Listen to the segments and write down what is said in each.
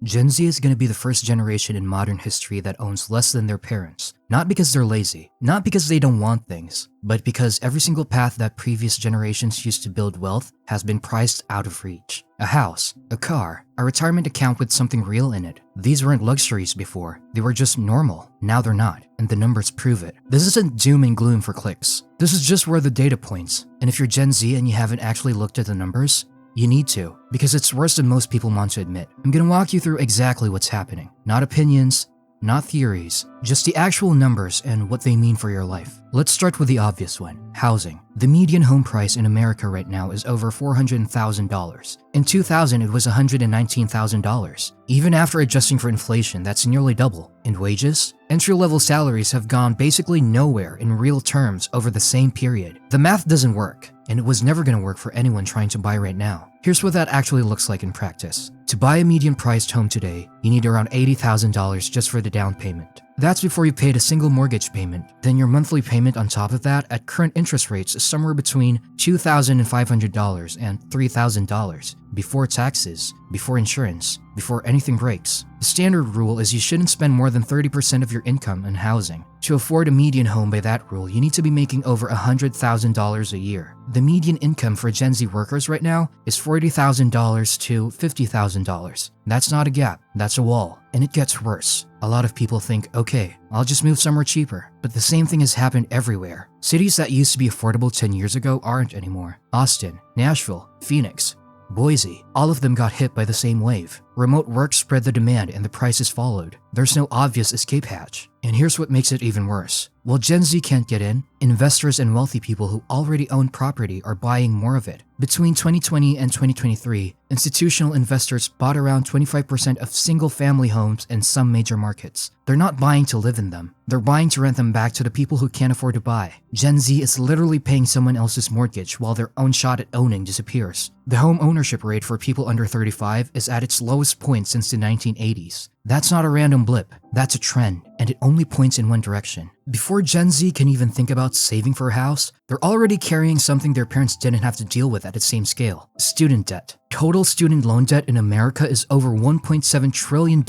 Gen Z is going to be the first generation in modern history that owns less than their parents. Not because they're lazy, not because they don't want things, but because every single path that previous generations used to build wealth has been priced out of reach. A house, a car, a retirement account with something real in it. These weren't luxuries before, they were just normal. Now they're not, and the numbers prove it. This isn't doom and gloom for clicks. This is just where the data points. And if you're Gen Z and you haven't actually looked at the numbers, you need to, because it's worse than most people want to admit. I'm gonna walk you through exactly what's happening. Not opinions, not theories, just the actual numbers and what they mean for your life. Let's start with the obvious one, housing. The median home price in America right now is over $400,000. In 2000, it was $119,000. Even after adjusting for inflation, that's nearly double. And wages? Entry-level salaries have gone basically nowhere in real terms over the same period. The math doesn't work, and it was never going to work for anyone trying to buy right now. Here's what that actually looks like in practice. To buy a median-priced home today, you need around $80,000 just for the down payment. That's before you paid a single mortgage payment. Then your monthly payment on top of that at current interest rates is somewhere between $2,500 and $3,000 before taxes, before insurance, before anything breaks. The standard rule is you shouldn't spend more than 30% of your income on housing. To afford a median home by that rule, you need to be making over $100,000 a year. The median income for Gen Z workers right now is $40,000 to $50,000. That's not a gap, that's a wall. And it gets worse. A lot of people think, okay, I'll just move somewhere cheaper. But the same thing has happened everywhere. Cities that used to be affordable 10 years ago aren't anymore. Austin, Nashville, Phoenix, Boise, all of them got hit by the same wave. Remote work spread the demand and the prices followed. There's no obvious escape hatch. And here's what makes it even worse. While Gen Z can't get in, investors and wealthy people who already own property are buying more of it. Between 2020 and 2023, institutional investors bought around 25% of single-family homes in some major markets. They're not buying to live in them. They're buying to rent them back to the people who can't afford to buy. Gen Z is literally paying someone else's mortgage while their own shot at owning disappears. The home ownership rate for people under 35 is at its lowest point since the 1980s. That's not a random blip, that's a trend, and it only points in one direction. Before Gen Z can even think about saving for a house, they're already carrying something their parents didn't have to deal with at the same scale: student debt. Total student loan debt in America is over $1.7 trillion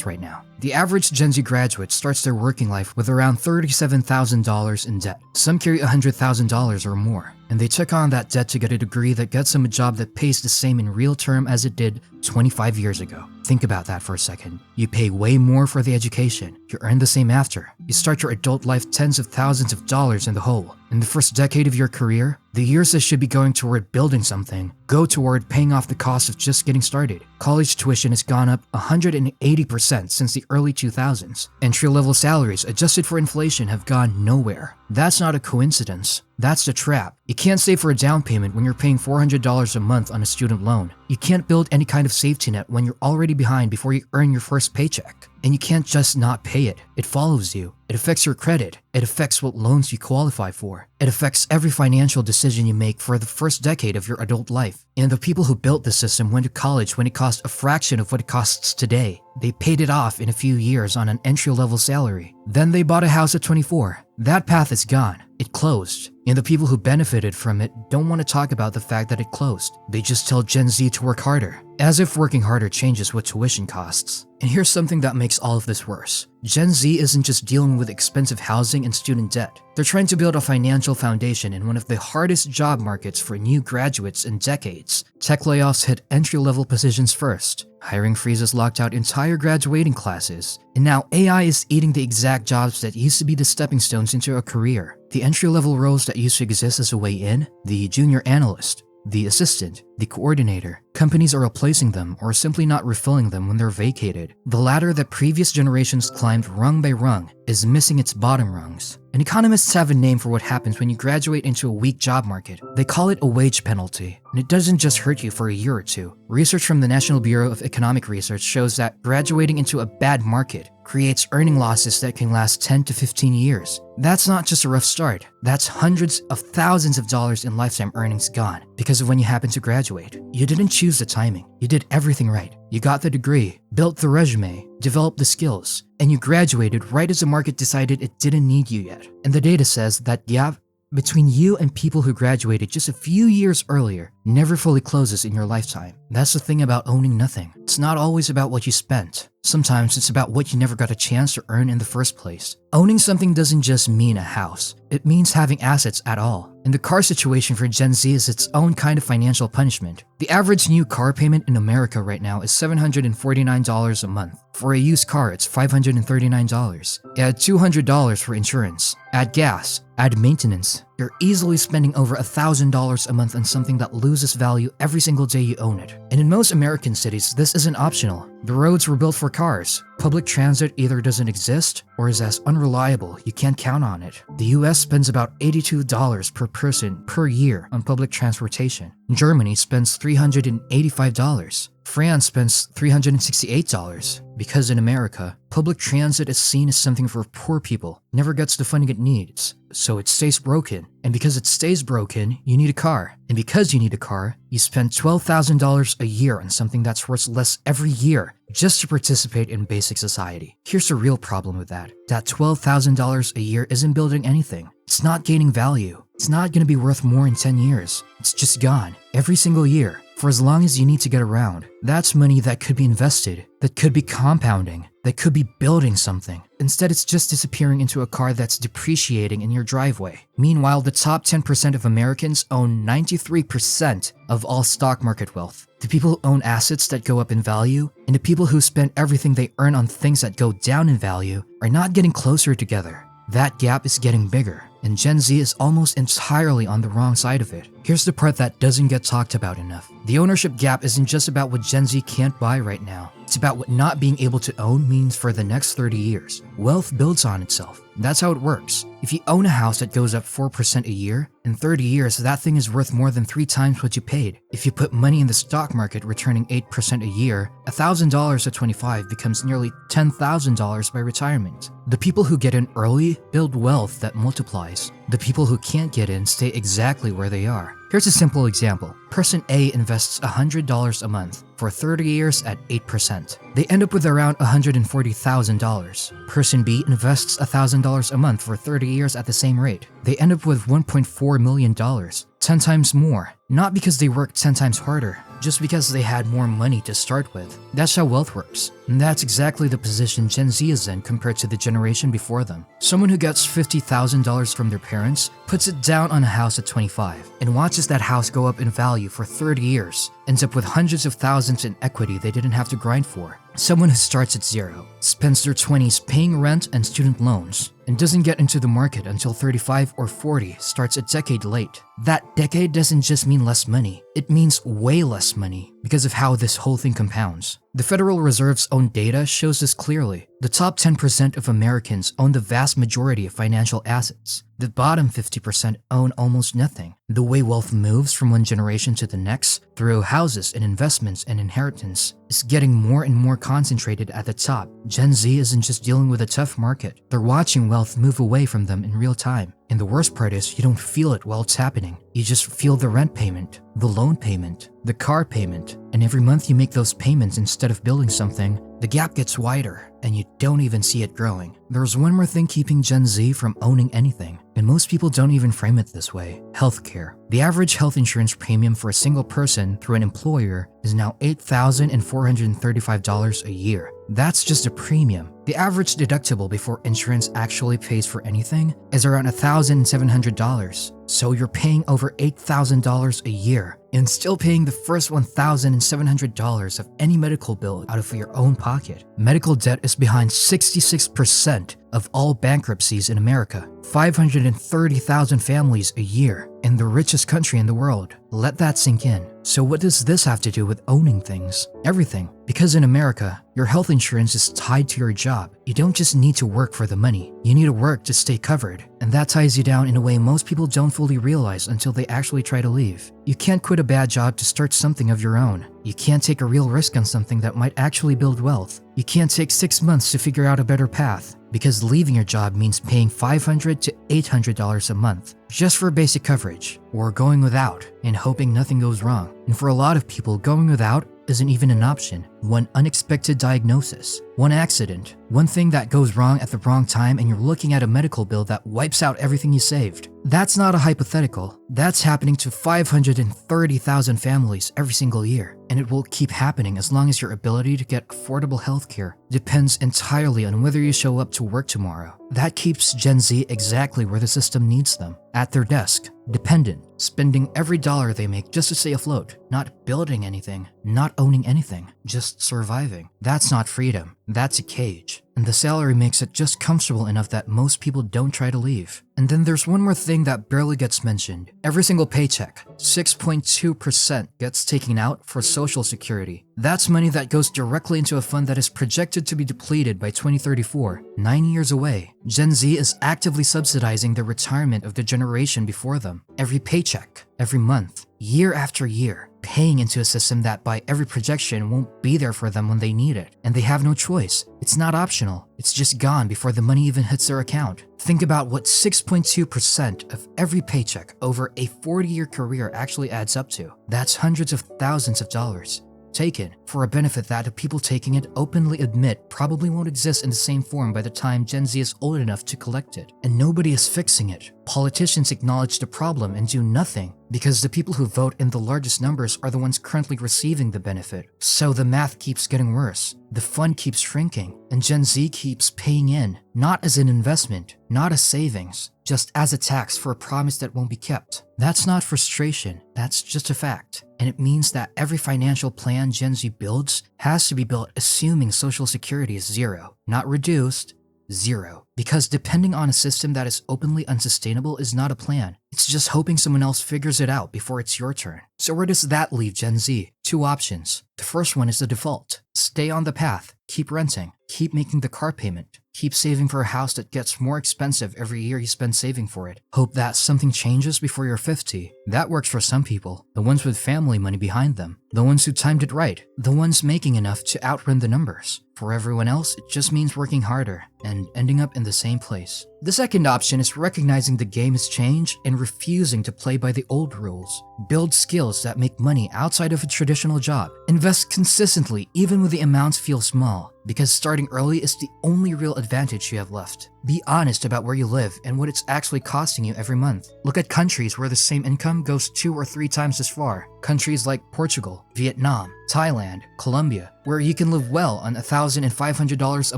right now. The average Gen Z graduate starts their working life with around $37,000 in debt. Some carry $100,000 or more, and they took on that debt to get a degree that gets them a job that pays the same in real term as it did 25 years ago. Think about that for a second. You pay way more for the education. You earn the same after. You start your adult life tens of thousands of dollars in the hole. In the first decade of your career, the years that should be going toward building something go toward paying off the cost of just getting started. College tuition has gone up 180% since the early 2000s. Entry-level salaries adjusted for inflation have gone nowhere. That's not a coincidence. That's the trap. You can't save for a down payment when you're paying $400 a month on a student loan. You can't build any kind of safety net when you're already behind before you earn your first paycheck. And you can't just not pay it. It follows you. It affects your credit. It affects what loans you qualify for. It affects every financial decision you make for the first decade of your adult life. And the people who built the system went to college when it cost a fraction of what it costs today. They paid it off in a few years on an entry-level salary. Then they bought a house at 24. That path is gone. It closed. And the people who benefited from it don't want to talk about the fact that it closed. They just tell Gen Z to work harder, as if working harder changes what tuition costs. And here's something that makes all of this worse. Gen Z isn't just dealing with expensive housing and student debt. They're trying to build a financial foundation in one of the hardest job markets for new graduates in decades. Tech layoffs hit entry-level positions first. Hiring freezes locked out entire graduating classes. And now AI is eating the exact jobs that used to be the stepping stones into a career. The entry-level roles that used to exist as a way in, the junior analyst, the assistant, the coordinator. Companies are replacing them or simply not refilling them when they're vacated. The ladder that previous generations climbed rung by rung is missing its bottom rungs. And economists have a name for what happens when you graduate into a weak job market. They call it a wage penalty. And it doesn't just hurt you for a year or two. Research from the National Bureau of Economic Research shows that graduating into a bad market creates earning losses that can last 10 to 15 years. That's not just a rough start. That's hundreds of thousands of dollars in lifetime earnings gone because of when you happen to graduate. You didn't choose the timing. You did everything right. You got the degree, built the resume, developed the skills, and you graduated right as the market decided it didn't need you yet. And the data says that gap between you and people who graduated just a few years earlier never fully closes in your lifetime. That's the thing about owning nothing. It's not always about what you spent. Sometimes it's about what you never got a chance to earn in the first place. Owning something doesn't just mean a house. It means having assets at all. And the car situation for Gen Z is its own kind of financial punishment. The average new car payment in America right now is $749 a month. For a used car, it's $539. Add $200 for insurance. Add gas. Add maintenance. You're easily spending over $1,000 a month on something that loses value every single day you own it. And in most American cities, this isn't optional. The roads were built for cars. Public transit either doesn't exist or is as unreliable you can't count on it. The US spends about $82 per person per year on public transportation. Germany spends $385. France spends $368. Because in America, public transit is seen as something for poor people, never gets the funding it needs, so it stays broken. And because it stays broken, you need a car. And because you need a car, you spend $12,000 a year on something that's worth less every year just to participate in basic society. Here's the real problem with that. That $12,000 a year isn't building anything. It's not gaining value. It's not going to be worth more in 10 years. It's just gone every single year. For as long as you need to get around, that's money that could be invested, that could be compounding, that could be building something. Instead, it's just disappearing into a car that's depreciating in your driveway. Meanwhile, the top 10% of Americans own 93% of all stock market wealth. The people who own assets that go up in value and the people who spend everything they earn on things that go down in value are not getting closer together. That gap is getting bigger, and Gen Z is almost entirely on the wrong side of it. Here's the part that doesn't get talked about enough. The ownership gap isn't just about what Gen Z can't buy right now. It's about what not being able to own means for the next 30 years. Wealth builds on itself. That's how it works. If you own a house that goes up 4% a year, in 30 years that thing is worth more than 3 times what you paid. If you put money in the stock market returning 8% a year, $1,000 at 25 becomes nearly $10,000 by retirement. The people who get in early build wealth that multiplies. The people who can't get in stay exactly where they are. Here's a simple example. Person A invests $100 a month for 30 years at 8%. They end up with around $140,000. Person B invests $1,000 a month for 30 years at the same rate. They end up with $1.4 million, 10 times more. Not because they worked 10 times harder, just because they had more money to start with. That's how wealth works. And that's exactly the position Gen Z is in compared to the generation before them. Someone who gets $50,000 from their parents puts it down on a house at 25 and watches that house go up in value for 30 years, ends up with hundreds of thousands in equity they didn't have to grind for. Someone who starts at zero, spends their 20s paying rent and student loans, and doesn't get into the market until 35 or 40 starts a decade late. That decade doesn't just mean less money, it means way less money because of how this whole thing compounds. The Federal Reserve's own data shows this clearly. The top 10% of Americans own the vast majority of financial assets. The bottom 50% own almost nothing. The way wealth moves from one generation to the next, through houses and investments and inheritance, is getting more and more concentrated at the top. Gen Z isn't just dealing with a tough market. They're watching wealth move away from them in real time. And the worst part is you don't feel it while it's happening. You just feel the rent payment, the loan payment, the car payment, and every month you make those payments instead of building something, the gap gets wider and you don't even see it growing. There's one more thing keeping Gen Z from owning anything, and most people don't even frame it this way: healthcare. The average health insurance premium for a single person through an employer is now $8,435 a year. That's just a premium. The average deductible before insurance actually pays for anything is around $1,700. So you're paying over $8,000 a year and still paying the first $1,700 of any medical bill out of your own pocket. Medical debt is behind 66% of all bankruptcies in America. 530,000 families a year in the richest country in the world. Let that sink in. So what does this have to do with owning things? Everything. Because in America, your health insurance is tied to your job. You don't just need to work for the money. You need to work to stay covered. And that ties you down in a way most people don't fully realize until they actually try to leave. You can't quit a bad job to start something of your own. You can't take a real risk on something that might actually build wealth. You can't take 6 months to figure out a better path. Because leaving your job means paying $500 to $800 a month just for basic coverage, or going without and hoping nothing goes wrong. And for a lot of people, going without isn't even an option. One unexpected diagnosis, one accident, one thing that goes wrong at the wrong time, and you're looking at a medical bill that wipes out everything you saved. That's not a hypothetical. That's happening to 530,000 families every single year, and it will keep happening as long as your ability to get affordable healthcare depends entirely on whether you show up to work tomorrow. That keeps Gen Z exactly where the system needs them, at their desk, dependent, spending every dollar they make just to stay afloat, not building anything, not owning anything, just surviving. That's not freedom, that's a cage. And the salary makes it just comfortable enough that most people don't try to leave. And then there's one more thing that barely gets mentioned. Every single paycheck, 6.2% gets taken out for Social Security. That's money that goes directly into a fund that is projected to be depleted by 2034, 9 years away. Gen Z is actively subsidizing the retirement of the generation before them. Every paycheck, every month, year after year, paying into a system that by every projection won't be there for them when they need it. And they have no choice. It's not optional. It's just gone before the money even hits their account. Think about what 6.2% of every paycheck over a 40-year career actually adds up to. That's hundreds of thousands of dollars. Taken for a benefit that the people taking it openly admit probably won't exist in the same form by the time Gen Z is old enough to collect it. And nobody is fixing it. Politicians acknowledge the problem and do nothing because the people who vote in the largest numbers are the ones currently receiving the benefit. So the math keeps getting worse. The fund keeps shrinking, and Gen Z keeps paying in, not as an investment, not as savings, just as a tax for a promise that won't be kept. That's not frustration, that's just a fact. And it means that every financial plan Gen Z builds has to be built assuming Social Security is zero, not reduced, zero. Because depending on a system that is openly unsustainable is not a plan. It's just hoping someone else figures it out before it's your turn. So where does that leave Gen Z? Two options. The first one is the default. Stay on the path, keep renting, keep making the car payment, keep saving for a house that gets more expensive every year you spend saving for it. Hope that something changes before you're 50. That works for some people, the ones with family money behind them, the ones who timed it right, the ones making enough to outrun the numbers. For everyone else, it just means working harder and ending up in the same place. The second option is recognizing the game has changed and refusing to play by the old rules. Build skills that make money outside of a traditional job. Invest consistently even when the amounts feel small, because starting early is the only real advantage you have left. Be honest about where you live and what it's actually costing you every month. Look at countries where the same income goes 2 or 3 times as far. Countries like Portugal, Vietnam, Thailand, Colombia, where you can live well on $1,500 a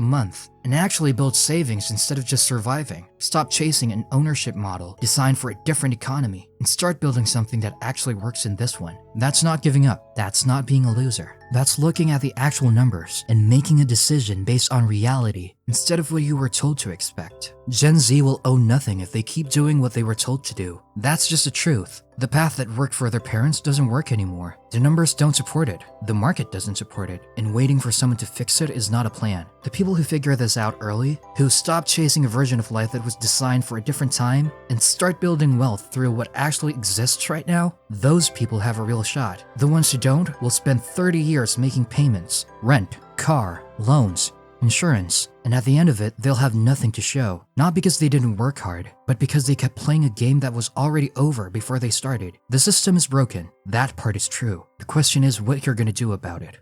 month and actually build savings instead of just surviving. Stop chasing an ownership model designed for a different economy and start building something that actually works in this one. That's not giving up. That's not being a loser. That's looking at the actual numbers and making a decision based on reality instead of what you were told to expect. Gen Z will own nothing if they keep doing what they were told to do. That's just the truth. The path that worked for their parents doesn't work anymore. The numbers don't support it. The market doesn't support it. And waiting for someone to fix it is not a plan. The people who figure this out early, who stop chasing a version of life that was designed for a different time and start building wealth through what actually exists right now, those people have a real shot. The ones who don't will spend 30 years making payments, rent, car, loans, insurance, and at the end of it, they'll have nothing to show. Not because they didn't work hard, but because they kept playing a game that was already over before they started. The system is broken. That part is true. The question is what you're gonna do about it.